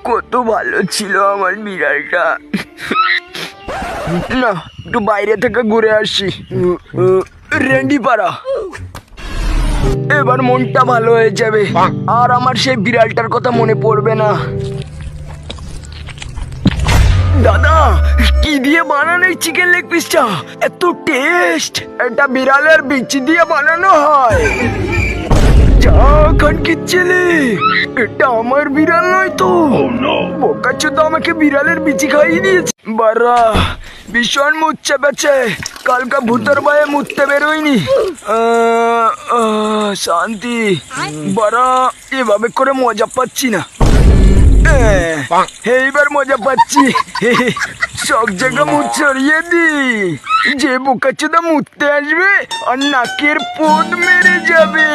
কত ভালো ছিল আমার বিড়ালটা। না, একটু বাইরে থেকে ঘুরে আসি। রেন্ডি পাড়া, এবার মনটা ভালো হয়ে যাবে আর আমার সেই বিড়ালটার কথা মনে পড়বে না। দাদা, কি দিয়ে বানানো এই চিকেন লেগ পিসটা? এত টেস্ট! এটা বিড়ালের বিচি দিয়ে বানানো হয়। যা খানকির ছেলে, এটা আমার বিড়াল নয় তো। বোকাচোদা আমাকে বিড়ালের বিচি খাইয়ে দিয়েছে। বারা ভীষণ মুচ্ছে পেছে, কালকা ভূতের ভয়ে মুততে বেরোয়নি। শান্তি। বারা এভাবে করে মজা পাচ্ছি না। এইবার মজা পাচ্ছি। সব জায়গা মুখ ছড়িয়ে দি, যে বোকাচোদা মুততে আসবে আর নাকের পোদ মেরে যাবে।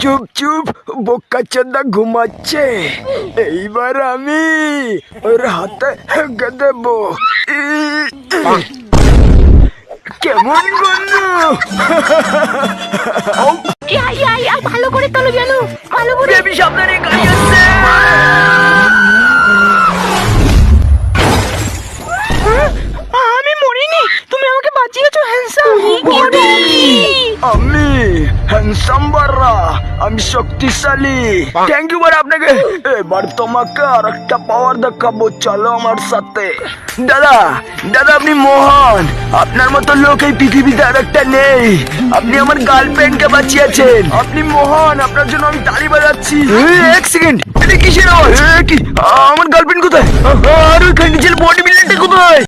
চুপ চুপ, বোকাচোদা ঘুমাচ্ছে। এইবার আমি ওর হাতে হেগে দেব। কেমন গন্ধ! ভালো করে তোলো জানো, ভালো করে। বেবি সামনে গাড়ি আসছে। আমি মরিনি, তুমি আমাকে বাঁচিয়েছো হ্যান্ডসাম। আমি হ্যান্ডসাম বাররা, আমি শক্তিশালী। থ্যাংক ইউ বার আপনাকে। এবার তোমাকে আর একটা পাওয়ার দেখাবো, চলো আমার সাথে। দাদা দাদা, আপনি মহান। আপনার মতো লোক এই পৃথিবীতে আর একটা নেই। আপনি আমার গার্লফ্রেন্ডকে বাঁচিয়েছেন। আপনি মহান, আপনার জন্য আমি তালি বাজাচ্ছি। এক সেকেন্ড, এটা কিসের আওয়াজ? কি আমার গার্লফ্রেন্ড কোথায়? আর ওই খান্ডিজের বডি বিল্ডারটা কোথায়?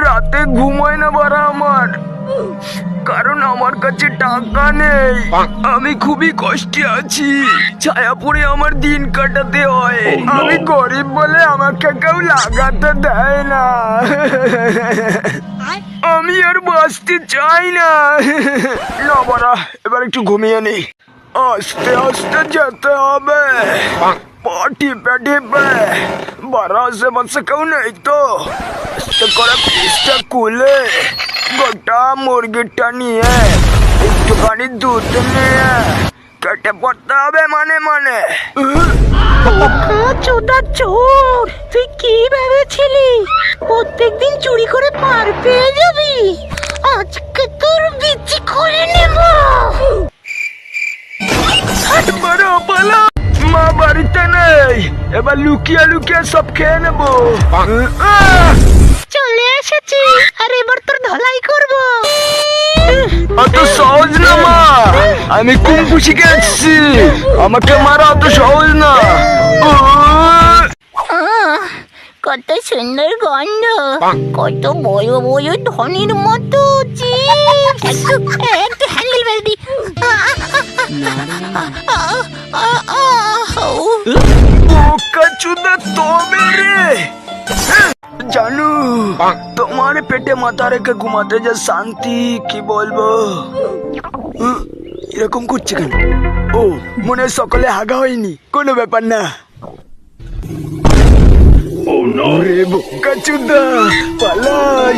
রাতে ঘুমায় না বারা আমার, কারণ আমার কাছে টাকা নেই। আমি খুবই কষ্টে আছি, ছায়া পড়ে আমার দিন কাটাতে হয়। আমি গরিব বলে আমাকে কেউ লাগাতে দেয় না। আমি আর বাঁচতে চাই না। না বাড়া, এবার একটু ঘুমিয়ে নি। আস্তে আস্তে যেতে হবে, পা টিপে টিপে। বাড়া আশেপাশে কেউ নেই তো? আস্তে করে পিসটা খুলে গোটা মুরগিটা নিয়ে একটুখানি দুধ নিয়ে কেটে পড়তে হবে মানে মানে। চোদা চোর, তুই কি ভেবেছিলি প্রত্যেকদিন চুরি করে পার পেয়ে যাবি? আজকে তোর বিচি করে নেব। মা বাড়িতে নেই, এবার লুকিয়ে লুকিয়ে সব খেয়ে নেবো। চলে এসেছি, আর এবার তোর ধলাই করব। অত সহজ না মা, আমি কুম্ফু শিখে এসেছি। আমাকে মারা অত সহজ না। কত সুন্দর গন্ধ, কত বড় বড় ধনির মতো একটু একটু হ্যান্ডেল বেলদি। বোকাচোদা তবে রে। জানু, তোমার পেটে মাথা রেখে ঘুমাতে যে শান্তি, কি বলবো। এরকম করছে কেন? ও মনে হয় সকালে হাগা হয়নি, কোনো ব্যাপার না। ওরে বোকাচোদা, পালাই।